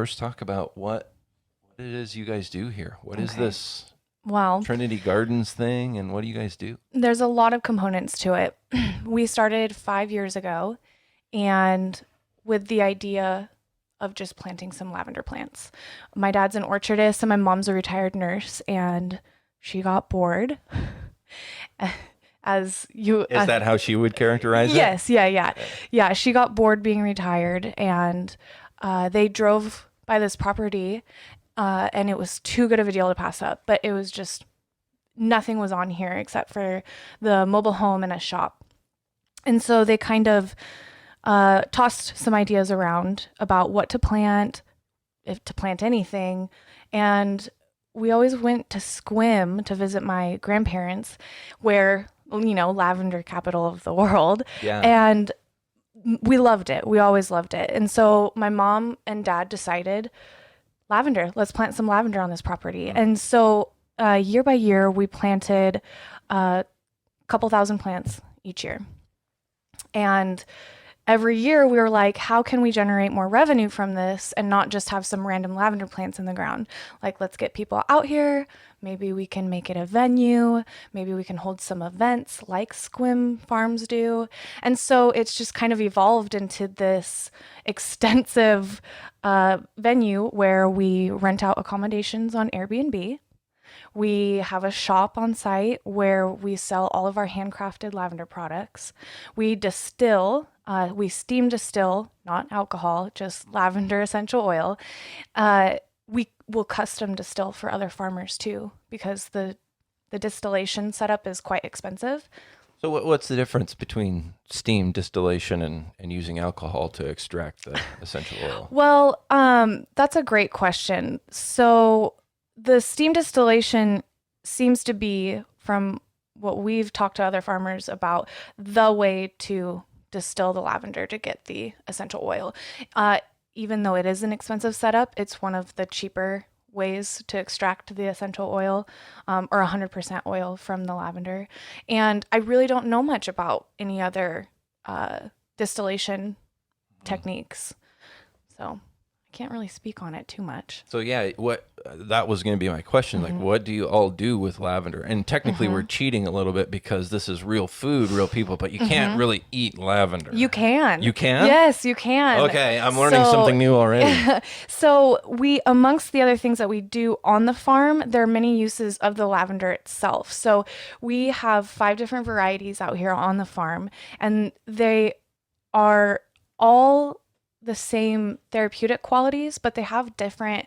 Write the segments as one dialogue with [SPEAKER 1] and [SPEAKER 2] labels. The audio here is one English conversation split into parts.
[SPEAKER 1] first talk about what it is you guys do here. What is
[SPEAKER 2] Okay.
[SPEAKER 1] this
[SPEAKER 2] Well,
[SPEAKER 1] Trinity Gardens thing, and what do you guys do?
[SPEAKER 2] there's a lot of components to it. We started 5 years ago, and with the idea of just planting some lavender plants. My dad's an orchardist, and my mom's a retired nurse, and she got bored. As you,
[SPEAKER 1] Is that how she would characterize it?
[SPEAKER 2] yes, yeah. Yeah, she got bored being retired, and they drove by this property, and it was too good of a deal to pass up. But it was just nothing was on here except for the mobile home and a shop. And so they kind of tossed some ideas around about what to plant, if to plant anything. And we always went to Squim to visit my grandparents, where, lavender capital of the world.
[SPEAKER 1] Yeah.
[SPEAKER 2] And we loved it. We always loved it. And so my mom and dad decided lavender, let's plant some lavender on this property. And so year by year, we planted a couple thousand plants each year. And every year we were like, how can we generate more revenue from this and not just have some random lavender plants in the ground? Like, let's get people out here. Maybe we can make it a venue. Maybe we can hold some events like Squim Farms do. And so it's just kind of evolved into this extensive venue where we rent out accommodations on Airbnb. We have a shop on site where we sell all of our handcrafted lavender products. We distill, we steam distill, not alcohol, just lavender essential oil. We will custom distill for other farmers too, because the distillation setup is quite expensive.
[SPEAKER 1] So what's the difference between steam distillation and using alcohol to extract the essential oil?
[SPEAKER 2] Well, that's a great question. So the steam distillation seems to be, from what we've talked to other farmers about, the way to distill the lavender to get the essential oil. Even though it is an expensive setup, it's one of the cheaper ways to extract the essential oil, or 100% oil from the lavender. And I really don't know much about any other distillation techniques, so I can't really speak on it too much.
[SPEAKER 1] So yeah, that was going to be my question. Like, what do you all do with lavender? And technically, we're cheating a little bit because this is real food, real people. But you can't really eat lavender.
[SPEAKER 2] You can.
[SPEAKER 1] You can?
[SPEAKER 2] Yes, you can.
[SPEAKER 1] Okay, I'm learning something new already.
[SPEAKER 2] So amongst the other things that we do on the farm, there are many uses of the lavender itself. So we have 5 different varieties out here on the farm, and they are all the same therapeutic qualities, but they have different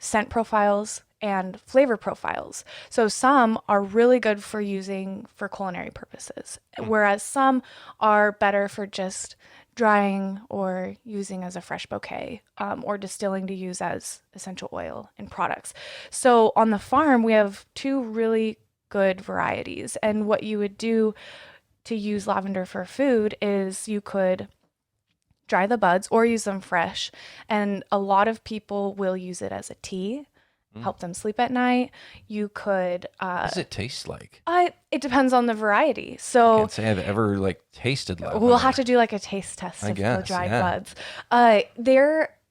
[SPEAKER 2] scent profiles and flavor profiles. So some are really good for using for culinary purposes, whereas some are better for just drying or using as a fresh bouquet, or distilling to use as essential oil in products. So on the farm, we have 2 really good varieties. And what you would do to use lavender for food is you could dry the buds or use them fresh. And a lot of people will use it as a tea, help them sleep at night. You could
[SPEAKER 1] What does it taste like?
[SPEAKER 2] It depends on the variety.
[SPEAKER 1] I
[SPEAKER 2] So
[SPEAKER 1] can't say I've ever tasted lavender.
[SPEAKER 2] we'll have to do like a taste test
[SPEAKER 1] I
[SPEAKER 2] of the
[SPEAKER 1] guess,
[SPEAKER 2] dried
[SPEAKER 1] yeah.
[SPEAKER 2] buds.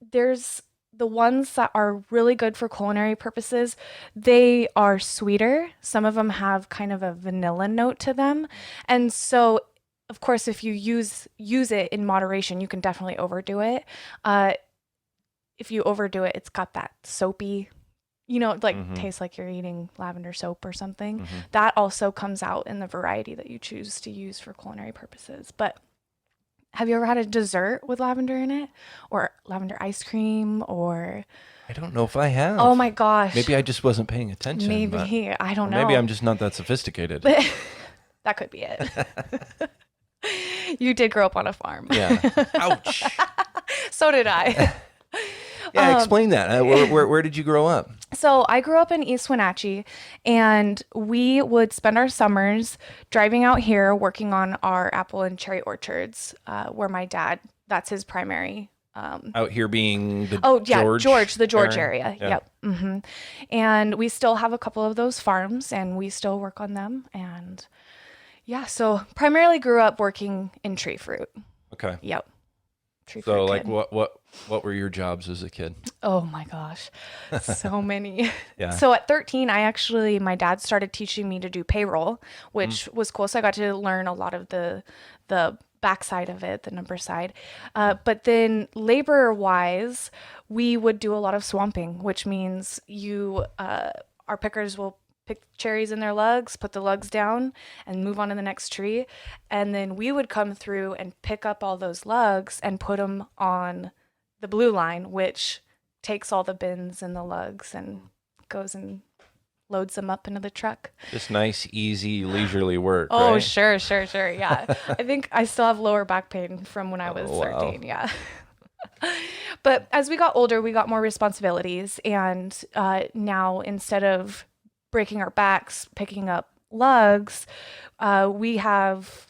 [SPEAKER 2] There's the ones that are really good for culinary purposes. They are sweeter. Some of them have kind of a vanilla note to them. And so of course, if you use it in moderation, you can definitely overdo it. If you overdo it, it's got that soapy, tastes like you're eating lavender soap or something. That also comes out in the variety that you choose to use for culinary purposes. But have you ever had a dessert with lavender in it, or lavender ice cream, or?
[SPEAKER 1] I don't know if I have.
[SPEAKER 2] Oh my gosh.
[SPEAKER 1] Maybe I just wasn't paying attention.
[SPEAKER 2] Maybe. I don't know.
[SPEAKER 1] Maybe I'm just not that sophisticated.
[SPEAKER 2] That could be it. You did grow up on a farm.
[SPEAKER 1] Yeah. Ouch.
[SPEAKER 2] So did I.
[SPEAKER 1] Yeah, explain that. Where did you grow up?
[SPEAKER 2] So I grew up in East Wenatchee, and we would spend our summers driving out here working on our apple and cherry orchards, where my dad, that's his primary.
[SPEAKER 1] Out here being the
[SPEAKER 2] the George area.
[SPEAKER 1] Yeah.
[SPEAKER 2] Yep. And we still have a couple of those farms, and we still work on them. And yeah, so primarily grew up working in tree fruit.
[SPEAKER 1] Okay.
[SPEAKER 2] Yep. Tree
[SPEAKER 1] So
[SPEAKER 2] fruit
[SPEAKER 1] like
[SPEAKER 2] kid.
[SPEAKER 1] What were your jobs as a kid?
[SPEAKER 2] Oh my gosh, so many.
[SPEAKER 1] Yeah.
[SPEAKER 2] So at 13, my dad started teaching me to do payroll, which was cool. So I got to learn a lot of the backside of it, the number side. But then labor wise, we would do a lot of swamping, which means our pickers will pick cherries in their lugs, put the lugs down, and move on to the next tree. And then we would come through and pick up all those lugs and put them on the blue line, which takes all the bins and the lugs and goes and loads them up into the truck.
[SPEAKER 1] Just nice, easy, leisurely work.
[SPEAKER 2] Oh,
[SPEAKER 1] right?
[SPEAKER 2] sure. Yeah. I think I still have lower back pain from when I was
[SPEAKER 1] Oh, wow.
[SPEAKER 2] 13. Yeah. But as we got older, we got more responsibilities. And now instead of breaking our backs, picking up lugs, we have,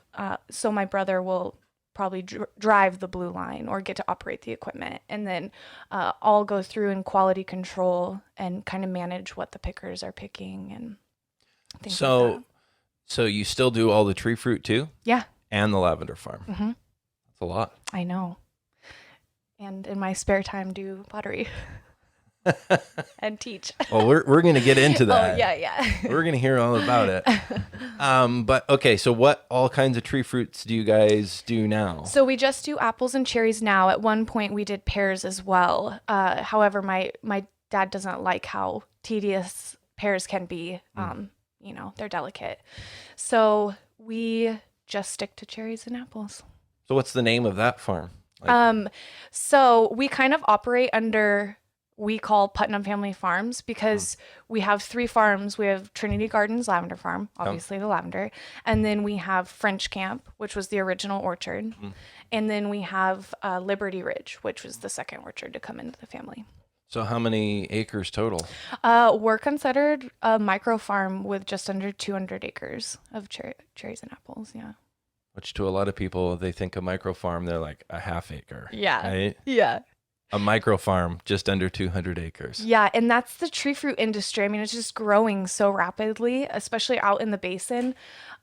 [SPEAKER 2] so my brother will probably drive the blue line or get to operate the equipment. And then I'll go through and quality control and kind of manage what the pickers are picking and things like that.
[SPEAKER 1] So you still do all the tree fruit too?
[SPEAKER 2] Yeah.
[SPEAKER 1] And the lavender farm?
[SPEAKER 2] Mm-hmm.
[SPEAKER 1] That's a lot.
[SPEAKER 2] I know. And in my spare time, do pottery and teach.
[SPEAKER 1] Well, we're going to get into that.
[SPEAKER 2] Oh, yeah.
[SPEAKER 1] We're going to hear all about it. But okay, so what all kinds of tree fruits do you guys do now?
[SPEAKER 2] So we just do apples and cherries now. At one point, we did pears as well. However, my dad doesn't like how tedious pears can be. They're delicate. So we just stick to cherries and apples.
[SPEAKER 1] So what's the name of that farm?
[SPEAKER 2] So we kind of operate under, we call Putnam Family Farms because we have 3 farms. We have Trinity Gardens Lavender Farm, obviously the lavender. And then we have French Camp, which was the original orchard. And then we have Liberty Ridge, which was the second orchard to come into the family.
[SPEAKER 1] So how many acres total?
[SPEAKER 2] We're considered a micro farm with just under 200 acres of cherries and apples. Yeah.
[SPEAKER 1] Which to a lot of people, they think a micro farm, they're like a half acre.
[SPEAKER 2] Yeah.
[SPEAKER 1] Right?
[SPEAKER 2] Yeah.
[SPEAKER 1] A micro farm, just under 200 acres.
[SPEAKER 2] Yeah, and that's the tree fruit industry. I mean, it's just growing so rapidly, especially out in the basin.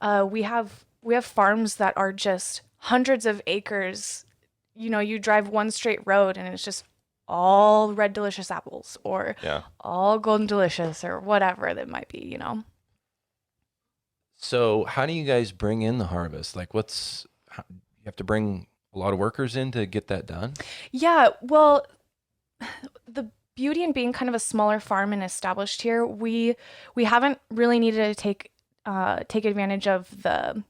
[SPEAKER 2] We have farms that are just hundreds of acres. You know, you drive one straight road and it's just all red delicious apples or all golden delicious or whatever that might be,
[SPEAKER 1] So how do you guys bring in the harvest? Like you have to bring a lot of workers in to get that done?
[SPEAKER 2] Yeah, well, the beauty in being kind of a smaller farm and established here, we haven't really needed to take advantage of the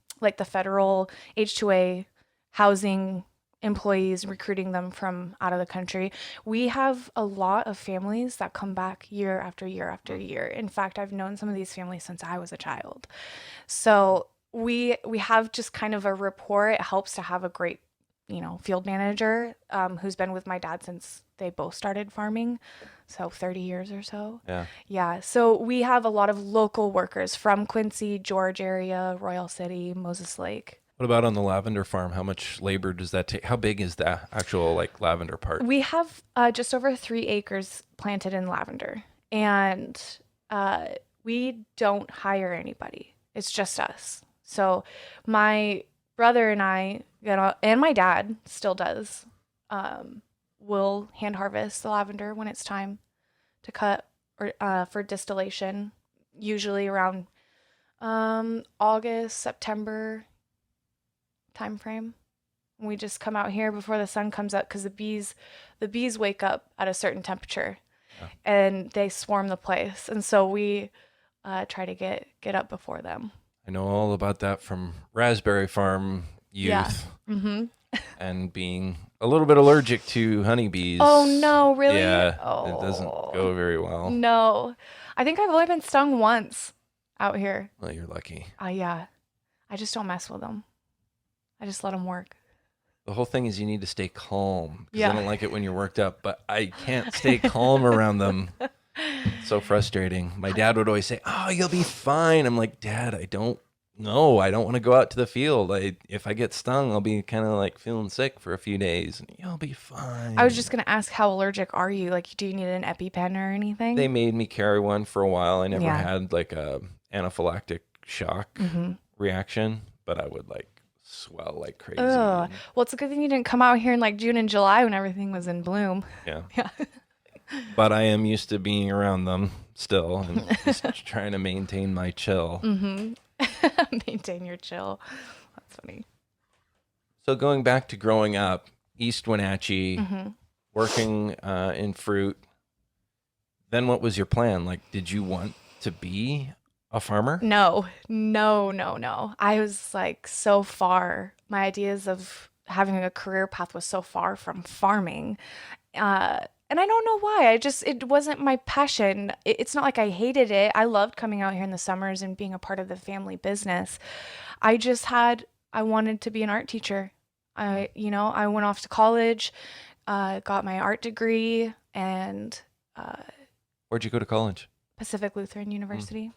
[SPEAKER 2] federal H-2A housing employees, recruiting them from out of the country. We have a lot of families that come back year after year after year. In fact, I've known some of these families since I was a child. So we have just kind of a rapport. It helps to have a great, field manager who's been with my dad since they both started farming. So 30 years or so.
[SPEAKER 1] Yeah.
[SPEAKER 2] Yeah. So we have a lot of local workers from Quincy, George area, Royal City, Moses Lake.
[SPEAKER 1] What about on the lavender farm? How much labor does that take? How big is the actual lavender part?
[SPEAKER 2] We have just over 3 acres planted in lavender, and we don't hire anybody. It's just us. So my brother and I, and my dad still does, will hand harvest the lavender when it's time to cut or for distillation, usually around August, September time frame. We just come out here before the sun comes up because the bees wake up at a certain temperature and they swarm the place. And so we try to get up before them.
[SPEAKER 1] I know all about that from raspberry farm youth.
[SPEAKER 2] Yeah. Mm-hmm.
[SPEAKER 1] And being a little bit allergic to honeybees.
[SPEAKER 2] Oh, no, really?
[SPEAKER 1] Yeah,
[SPEAKER 2] it
[SPEAKER 1] doesn't go very well.
[SPEAKER 2] No. I think I've only been stung once out here.
[SPEAKER 1] Well, you're lucky.
[SPEAKER 2] Yeah. I just don't mess with them. I just let them work.
[SPEAKER 1] The whole thing is you need to stay calm. Because
[SPEAKER 2] Yeah.
[SPEAKER 1] I don't like it when you're worked up, but I can't stay calm around them. It's so frustrating. My dad would always say, "Oh, you'll be fine." I'm like, "Dad, I don't know. I don't want to go out to the field. If I get stung, I'll be kind of feeling sick for a few days. And you'll be fine."
[SPEAKER 2] I was just going to ask, how allergic are you? Do you need an EpiPen or anything?
[SPEAKER 1] They made me carry one for a while. I never
[SPEAKER 2] Yeah.
[SPEAKER 1] had a anaphylactic shock
[SPEAKER 2] Mm-hmm.
[SPEAKER 1] reaction, but I would swell like crazy.
[SPEAKER 2] Ugh. Well, it's a good thing you didn't come out here in like June and July when everything was in bloom.
[SPEAKER 1] Yeah.
[SPEAKER 2] Yeah.
[SPEAKER 1] But I am used to being around them still and just trying to maintain my chill.
[SPEAKER 2] Maintain your chill. That's funny.
[SPEAKER 1] So going back to growing up, East Wenatchee, working in fruit, then what was your plan? Like, did you want to be a farmer?
[SPEAKER 2] No. I was like so far. My ideas of having a career path was so far from farming. And I don't know why. It wasn't my passion. It's not like I hated it. I loved coming out here in the summers and being a part of the family business. I wanted to be an art teacher. I went off to college, got my art degree, and
[SPEAKER 1] Where'd you go to college?
[SPEAKER 2] Pacific Lutheran University.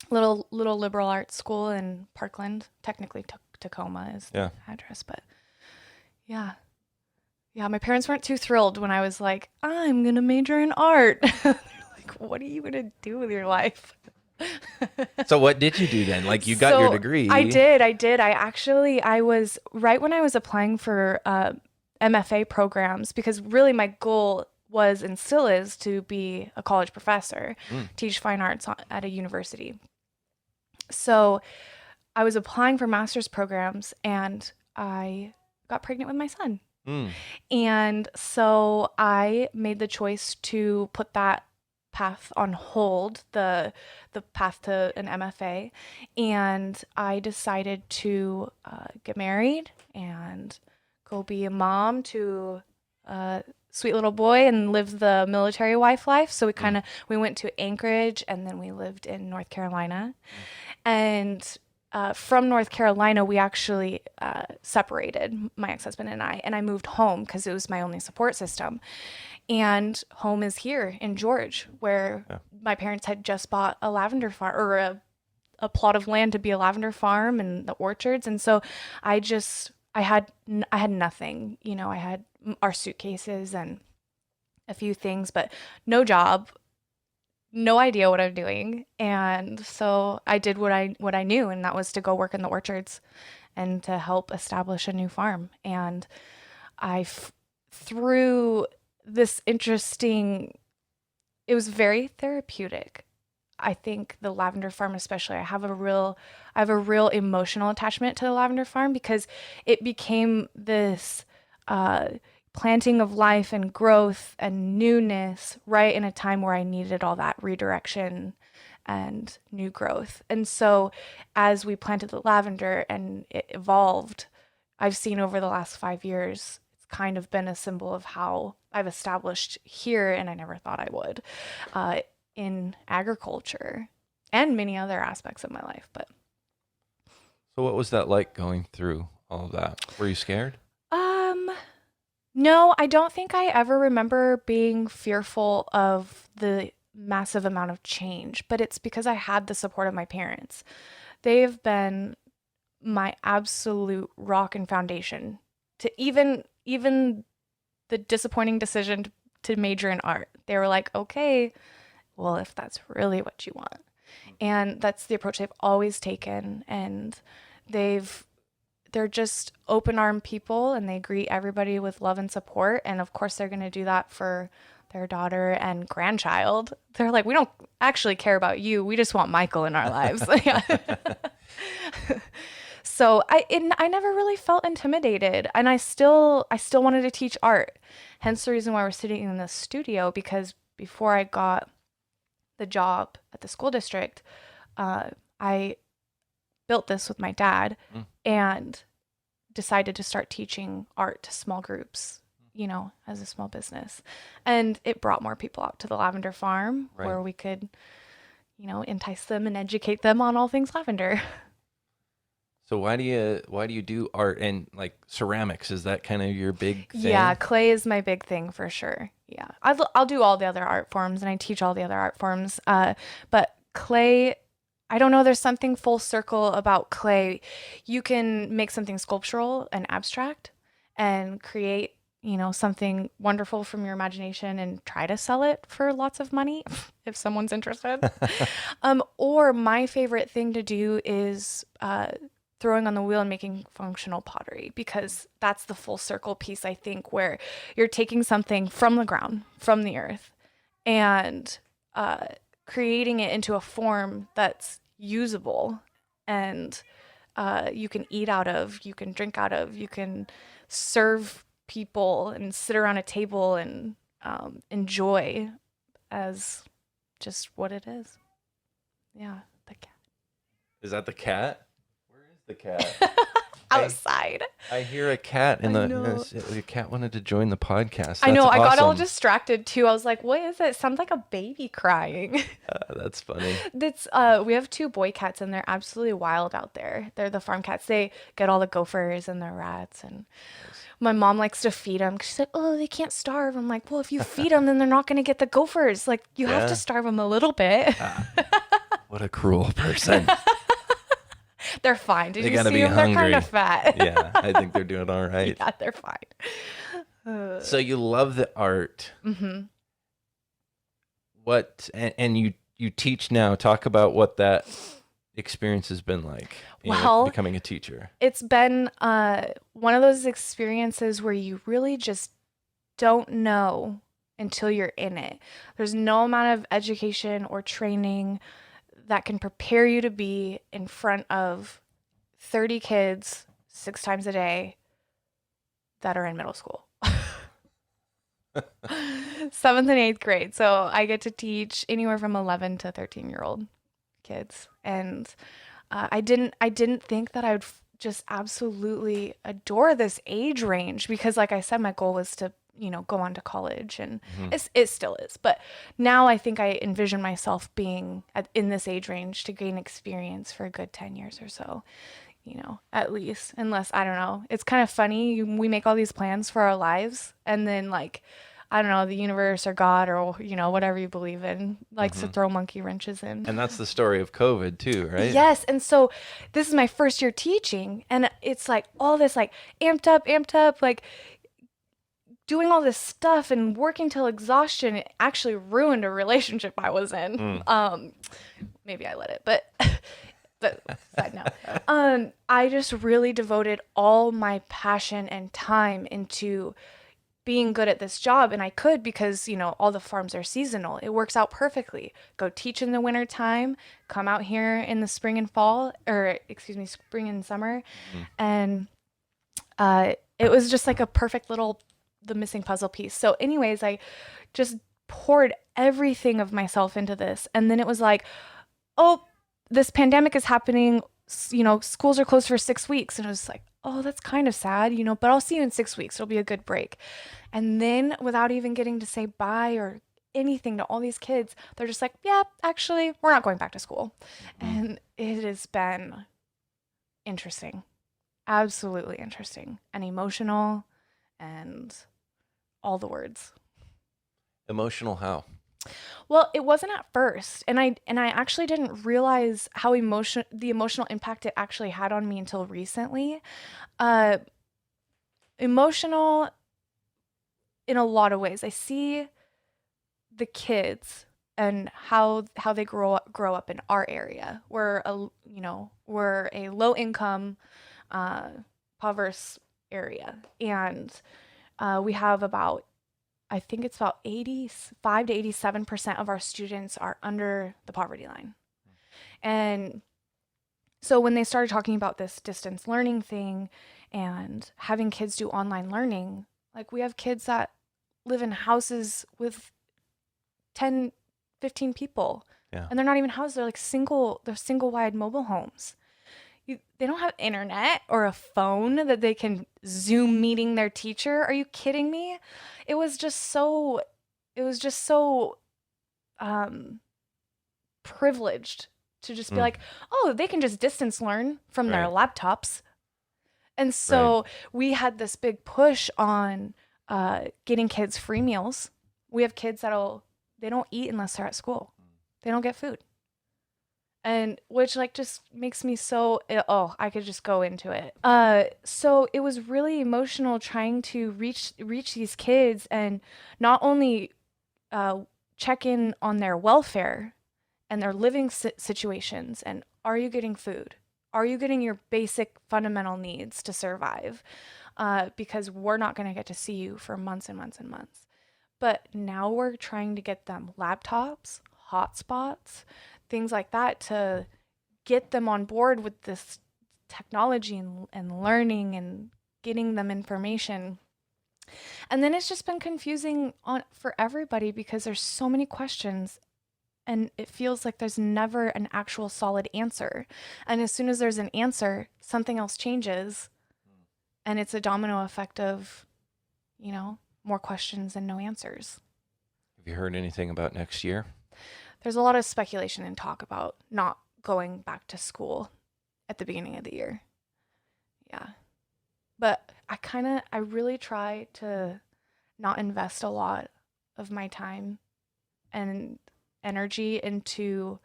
[SPEAKER 2] Little liberal arts school in Parkland. Technically, Tacoma is the address, but yeah. Yeah, my parents weren't too thrilled when I was like, I'm going to major in art. They're like, what are you going to do with your life?
[SPEAKER 1] So what did you do then? Like you got your degree.
[SPEAKER 2] I did. I was right when I was applying for MFA programs, because really my goal was and still is to be a college professor, teach fine arts at a university. So I was applying for master's programs and I got pregnant with my son. And so I made the choice to put that path on hold, the path to an MFA, and I decided to get married and go be a mom to a sweet little boy and live the military wife life. So we went to Anchorage and then we lived in North Carolina. And from North Carolina, we actually separated, my ex-husband and I moved home because it was my only support system. And home is here in George, where my parents had just bought a lavender farm, or a plot of land to be a lavender farm and the orchards. And so I had nothing, I had our suitcases and a few things, but no job, no idea what I'm doing. And so I did what I knew, and that was to go work in the orchards and to help establish a new farm. And through this it was very therapeutic. I think the lavender farm especially, I have a real emotional attachment to the lavender farm because it became this planting of life and growth and newness right in a time where I needed all that redirection and new growth. And so as we planted the lavender and it evolved, I've seen over the last 5 years, it's kind of been a symbol of how I've established here, and I never thought I would, in agriculture and many other aspects of my life. But
[SPEAKER 1] so what was that like going through all of that? Were you scared?
[SPEAKER 2] No, I don't think I ever remember being fearful of the massive amount of change, but it's because I had the support of my parents. They've been my absolute rock and foundation to even the disappointing decision to major in art. They were like, okay, well, if that's really what you want. And that's the approach they've always taken. And they're just open armed people, and they greet everybody with love and support. And of course they're going to do that for their daughter and grandchild. They're like, we don't actually care about you. We just want Michael in our lives. So I never really felt intimidated, and I still wanted to teach art. Hence the reason why we're sitting in the studio, because before I got the job at the school district, I built this with my dad and decided to start teaching art to small groups, as a small business. And it brought more people out to the lavender farm where we could, entice them and educate them on all things lavender.
[SPEAKER 1] So why do you do art and like ceramics? Is that kind of your big thing?
[SPEAKER 2] Yeah, clay is my big thing for sure. Yeah, I'll do all the other art forms, and I teach all the other art forms. But clay, I don't know. There's something full circle about clay. You can make something sculptural and abstract, and create something wonderful from your imagination, and try to sell it for lots of money if someone's interested. Or my favorite thing to do is throwing on the wheel and making functional pottery, because that's the full circle piece, I think, where you're taking something from the ground, from the earth, and creating it into a form that's usable and you can eat out of, you can drink out of, you can serve people and sit around a table and enjoy as just what it is. Yeah, the cat.
[SPEAKER 1] Is that the cat? Where is the cat?
[SPEAKER 2] Outside.
[SPEAKER 1] I hear a cat in the cat wanted to join the podcast.
[SPEAKER 2] I know.
[SPEAKER 1] That's
[SPEAKER 2] I got all
[SPEAKER 1] awesome.
[SPEAKER 2] distracted too. I was like, "What is it? It sounds like a baby crying."
[SPEAKER 1] That's funny.
[SPEAKER 2] That's we have 2 boy cats and they're absolutely wild out there. They're the farm cats. They get all the gophers and the rats, and my mom likes to feed them. She's like, "Oh, they can't starve." I'm like, "Well, if you feed them, then they're not going to get the gophers. Like, you have to starve them a little bit."
[SPEAKER 1] What a cruel person.
[SPEAKER 2] They're fine. Did
[SPEAKER 1] They
[SPEAKER 2] you
[SPEAKER 1] gotta
[SPEAKER 2] see
[SPEAKER 1] be
[SPEAKER 2] them? They're kind
[SPEAKER 1] hungry.
[SPEAKER 2] of fat.
[SPEAKER 1] Yeah, I think they're doing all right.
[SPEAKER 2] Yeah, they're fine.
[SPEAKER 1] So you love the art.
[SPEAKER 2] Mm-hmm.
[SPEAKER 1] What and you teach now. Talk about what that experience has been like.
[SPEAKER 2] Well,
[SPEAKER 1] becoming a teacher.
[SPEAKER 2] It's been one of those experiences where you really just don't know until you're in it. There's no amount of education or training that can prepare you to be in front of 30 kids 6 times a day that are in middle school. 7th and 8th grade. So I get to teach anywhere from 11 to 13-year-old kids. And I didn't think that I would just absolutely adore this age range, because like I said, my goal was to, go on to college, and it still is. But now I think I envision myself being in this age range to gain experience for a good 10 years or so, at least. Unless, I don't know. It's kind of funny. We make all these plans for our lives, and then like, I don't know, the universe or God or, whatever you believe in likes to throw monkey wrenches in.
[SPEAKER 1] And that's the story of COVID too, right?
[SPEAKER 2] Yes. And so this is my first year teaching, and it's like all this like amped up, like doing all this stuff and working till exhaustion. It actually ruined a relationship I was in. Maybe I let it, but side note. I just really devoted all my passion and time into being good at this job, and I could, because all the farms are seasonal. It works out perfectly. Go teach in the winter time, come out here in the spring and fall, or excuse me, spring and summer. And it was just like a perfect little, the missing puzzle piece. So anyways, I just poured everything of myself into this, and then it was like, oh, this pandemic is happening, schools are closed for 6 weeks. And I was like, oh, that's kind of sad, but I'll see you in 6 weeks. It'll be a good break. And then without even getting to say bye or anything to all these kids, they're just like, yeah, actually, we're not going back to school. And it has been interesting, absolutely interesting and emotional and all the words.
[SPEAKER 1] Emotional how?
[SPEAKER 2] Well, it wasn't at first, and I actually didn't realize how the emotional impact it actually had on me until recently. Emotional in a lot of ways. I see the kids and how they grow up in our area. We're a low income, impoverished area, and we have about, I think it's about 85 to 87% of our students are under the poverty line. And so when they started talking about this distance learning thing and having kids do online learning, like we have kids that live in houses with 10, 15 people.
[SPEAKER 1] Yeah.
[SPEAKER 2] And they're not even houses. They're single wide mobile homes. They don't have internet or a phone that they can Zoom meeting their teacher. Are you kidding me? It was just so privileged to just be like, oh, they can just distance learn from their laptops. And so we had this big push on getting kids free meals. We have kids they don't eat unless they're at school. They don't get food. And which just makes me so, I could just go into it. So it was really emotional trying to reach these kids and not only check in on their welfare and their living situations and are you getting food? Are you getting your basic fundamental needs to survive? Because we're not going to get to see you for months and months and months. But now we're trying to get them laptops, hotspots, things like that to get them on board with this technology and learning and getting them information. And then it's just been confusing for everybody because there's so many questions and it feels like there's never an actual solid answer. And as soon as there's an answer, something else changes. And it's a domino effect of, more questions and no answers.
[SPEAKER 1] Have you heard anything about next year?
[SPEAKER 2] There's a lot of speculation and talk about not going back to school at the beginning of the year. Yeah. But I really try to not invest a lot of my time and energy into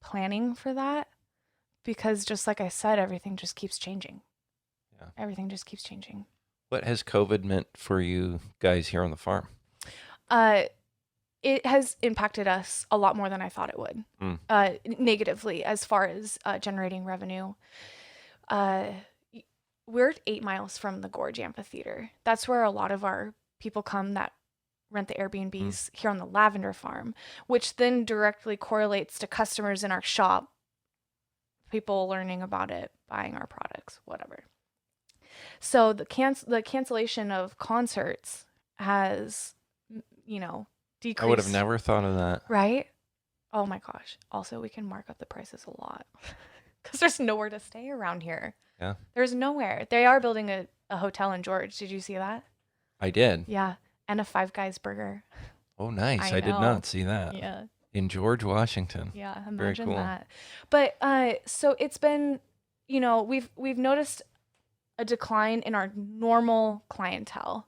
[SPEAKER 2] planning for that because just like I said, everything just keeps changing.
[SPEAKER 1] Yeah.
[SPEAKER 2] Everything just keeps changing.
[SPEAKER 1] What has COVID meant for you guys here on the farm?
[SPEAKER 2] It has impacted us a lot more than I thought it would, negatively as far as generating revenue. We're 8 miles from the Gorge Amphitheater. That's where a lot of our people come that rent the Airbnbs here on the lavender farm, which then directly correlates to customers in our shop, people learning about it, buying our products, whatever. So the cancellation of concerts has, decreased.
[SPEAKER 1] I would have never thought of that.
[SPEAKER 2] Right? Oh my gosh. Also, we can mark up the prices a lot because there's nowhere to stay around here.
[SPEAKER 1] Yeah.
[SPEAKER 2] There's nowhere. They are building a hotel in George. Did you see that?
[SPEAKER 1] I did.
[SPEAKER 2] Yeah. And a Five Guys burger.
[SPEAKER 1] Oh, nice. I did
[SPEAKER 2] know.
[SPEAKER 1] not see that.
[SPEAKER 2] Yeah.
[SPEAKER 1] In George, Washington.
[SPEAKER 2] Yeah.
[SPEAKER 1] Very
[SPEAKER 2] Imagine
[SPEAKER 1] cool.
[SPEAKER 2] that. But so it's been, we've noticed a decline in our normal clientele.